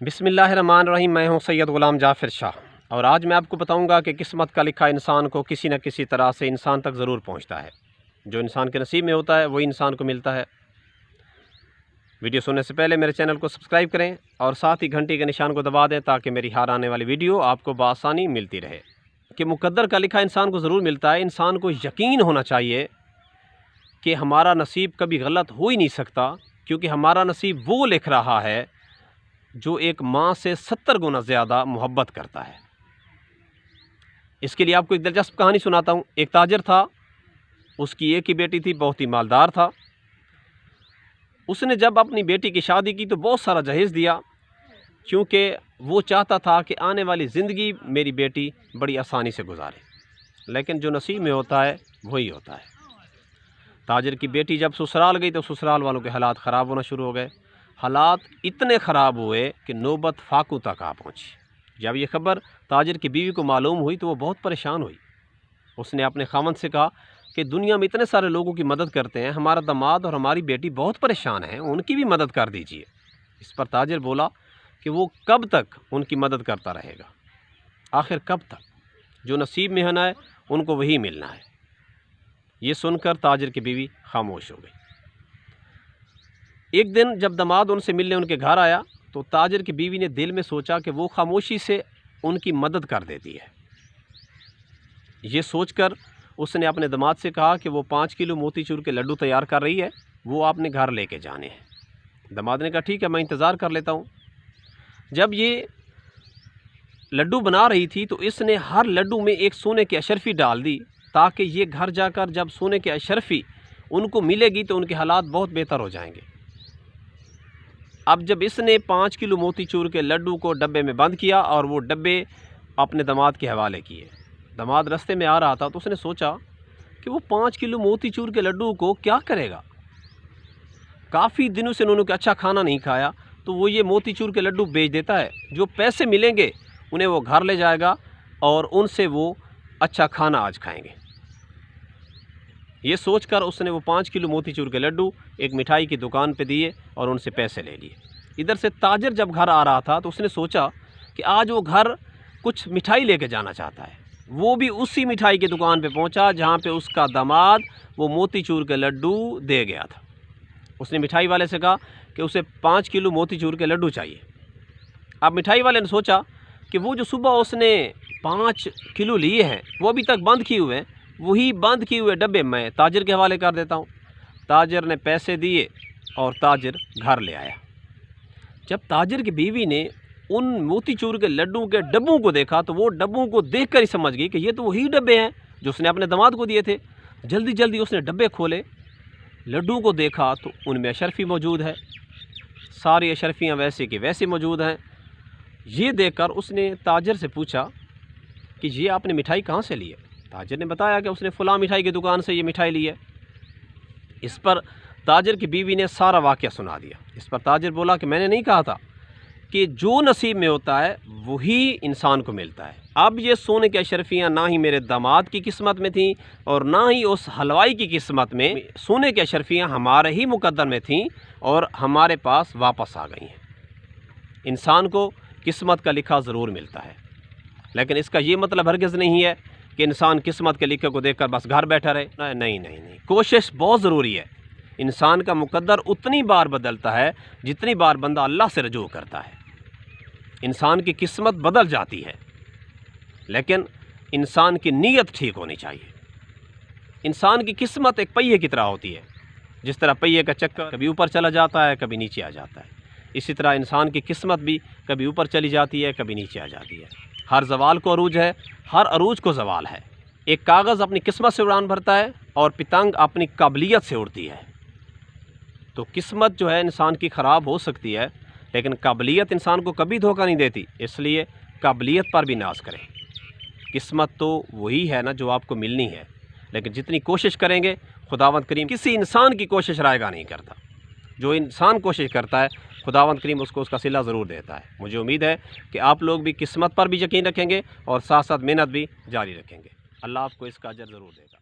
बिस्मिल्लाहिर्रहमानिर्रहीम। मैं हूं सैयद ग़ुलाम जाफ़िर शाह और आज मैं आपको बताऊंगा कि किस्मत का लिखा इंसान को किसी न किसी तरह से इंसान तक ज़रूर पहुंचता है। जो इंसान के नसीब में होता है वही इंसान को मिलता है। वीडियो सुनने से पहले मेरे चैनल को सब्सक्राइब करें और साथ ही घंटी के निशान को दबा दें ताकि मेरी हर आने वाली वीडियो आपको बआसानी मिलती रहे। कि मुक़द्दर का लिखा इंसान को ज़रूर मिलता है। इंसान को यकीन होना चाहिए कि हमारा नसीब कभी गलत हो ही नहीं सकता, क्योंकि हमारा नसीब वो लिख रहा है जो एक माँ से 70 गुना ज़्यादा मोहब्बत करता है। इसके लिए आपको एक दिलचस्प कहानी सुनाता हूँ। एक ताजिर था, उसकी एक ही बेटी थी, बहुत ही मालदार था। उसने जब अपनी बेटी की शादी की तो बहुत सारा जहेज़ दिया, क्योंकि वो चाहता था कि आने वाली ज़िंदगी मेरी बेटी बड़ी आसानी से गुजारे। लेकिन जो नसीब में होता है वही होता है। ताजिर की बेटी जब ससुराल गई तो ससुराल वालों के हालात ख़राब होना शुरू हो गए। हालात इतने ख़राब हुए कि नौबत फाकू तक आ पहुंची। जब ये खबर ताजिर की बीवी को मालूम हुई तो वो बहुत परेशान हुई। उसने अपने खामन से कहा कि दुनिया में इतने सारे लोगों की मदद करते हैं, हमारा दामाद और हमारी बेटी बहुत परेशान हैं, उनकी भी मदद कर दीजिए। इस पर ताजिर बोला कि वो कब तक उनकी मदद करता रहेगा, आखिर कब तक? जो नसीब में होना है उनको वही मिलना है। ये सुनकर ताजिर की बीवी खामोश हो गई। एक दिन जब दामाद उनसे मिलने उनके घर आया तो ताजिर की बीवी ने दिल में सोचा कि वो खामोशी से उनकी मदद कर देती है। ये सोचकर उसने अपने दामाद से कहा कि वो 5 किलो मोतीचूर के लड्डू तैयार कर रही है, वो आपने घर लेके जाने हैं। दामाद ने कहा ठीक है, मैं इंतज़ार कर लेता हूँ। जब ये लड्डू बना रही थी तो इसने हर लड्डू में एक सोने की अशरफी डाल दी, ताकि ये घर जाकर जब सोने की अशरफी उनको मिलेगी तो उनके हालात बहुत बेहतर हो जाएंगे। अब जब इसने 5 किलो मोतीचूर के लड्डू को डब्बे में बंद किया और वो डब्बे अपने दामाद के हवाले किए, दामाद रास्ते में आ रहा था तो उसने सोचा कि वो 5 किलो मोतीचूर के लड्डू को क्या करेगा। काफ़ी दिनों से उन्होंने अच्छा खाना नहीं खाया, तो वो ये मोतीचूर के लड्डू बेच देता है, जो पैसे मिलेंगे उन्हें वो घर ले जाएगा और उनसे वो अच्छा खाना आज खाएंगे। ये सोचकर उसने वो 5 किलो मोतीचूर के लड्डू एक मिठाई की दुकान पे दिए और उनसे पैसे ले लिए। इधर से ताजिर जब घर आ रहा था तो उसने सोचा कि आज वो घर कुछ मिठाई लेके जाना चाहता है। वो भी उसी मिठाई की दुकान पे पहुंचा जहां पे उसका दामाद वो मोतीचूर के लड्डू दे गया था। उसने मिठाई वाले से कहा कि उसे 5 किलो मोतीचूर के लड्डू चाहिए। अब मिठाई वाले ने सोचा कि वो जो सुबह उसने 5 किलो लिए हैं वो अभी तक बंद किए हुए हैं, वही बंद किए हुए डब्बे मैं ताजिर के हवाले कर देता हूँ। ताजिर ने पैसे दिए और ताजिर घर ले आया। जब ताजिर की बीवी ने उन मोतीचूर के लड्डू के डब्बों को देखा तो वो डब्बों को देखकर ही समझ गई कि ये तो वही डब्बे हैं जो उसने अपने दामाद को दिए थे। जल्दी जल्दी उसने डब्बे खोले, लड्डू को देखा तो उनमें अशरफी मौजूद है, सारी अशरफियाँ वैसे की वैसी मौजूद हैं। ये देखकर उसने ताजिर से पूछा कि ये आपने मिठाई कहाँ से ली है? ताजिर ने बताया कि उसने फ़लाँ मिठाई की दुकान से ये मिठाई ली है। इस पर ताजिर की बीवी ने सारा वाक़या सुना दिया। इस पर ताजिर बोला कि मैंने नहीं कहा था कि जो नसीब में होता है वही इंसान को मिलता है। अब ये सोने की अशरफियाँ ना ही मेरे दामाद की किस्मत में थीं और ना ही उस हलवाई की किस्मत में। सोने की अशरफियाँ हमारे ही मुक़द्दर में थीं और हमारे पास वापस आ गई हैं। इंसान को किस्मत का लिखा ज़रूर मिलता है, लेकिन इसका ये मतलब हरगिज़ नहीं है कि इंसान किस्मत के लिखे को देखकर बस घर बैठा रहे। नहीं नहीं नहीं, कोशिश बहुत ज़रूरी है। इंसान का मुक़द्दर उतनी बार बदलता है जितनी बार बंदा अल्लाह से रजू करता है। इंसान की किस्मत बदल जाती है, लेकिन इंसान की नीयत ठीक होनी चाहिए। इंसान की किस्मत एक पहिए की तरह होती है। जिस तरह पहिए का चक्कर कभी ऊपर चला जाता है, कभी नीचे आ जाता है, इसी तरह इंसान की किस्मत भी कभी ऊपर चली जाती है, कभी नीचे आ जाती है। हर ज़वाल को अरूज है, हर अरूज को ज़वाल है। एक कागज़ अपनी किस्मत से उड़ान भरता है और पतंग अपनी काबिलियत से उड़ती है। तो किस्मत जो है इंसान की ख़राब हो सकती है, लेकिन काबिलियत इंसान को कभी धोखा नहीं देती। इसलिए काबिलियत पर भी नाज करें। किस्मत तो वही है ना जो आपको मिलनी है, लेकिन जितनी कोशिश करेंगे, खुदावंद करीम किसी इंसान की कोशिश रायगा नहीं करता। जो इंसान कोशिश करता है खुदावंद करीम उसको उसका सिला ज़रूर देता है। मुझे उम्मीद है कि आप लोग भी किस्मत पर भी यकीन रखेंगे और साथ साथ मेहनत भी जारी रखेंगे। अल्लाह आपको इसका अजर ज़रूर देगा।